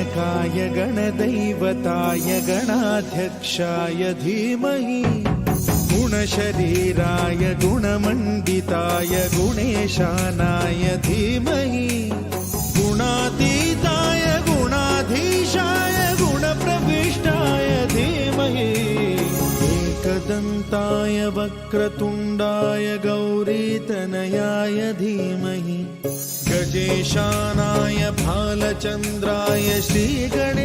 गणनायकाय गणदैवताय गणाध्यक्षाय धीमहि गुणशरीराय गुणमण्डिताय गुणेशानाय धीमहि गुणातीताय गुणाधीशाय गुणप्रविष्टाय धीमहि एकदन्ताय वक्रतुण्डाय गौरीतनयाय धीमहि गजेशानाय भालचन्द्राय श्रीगणेशाय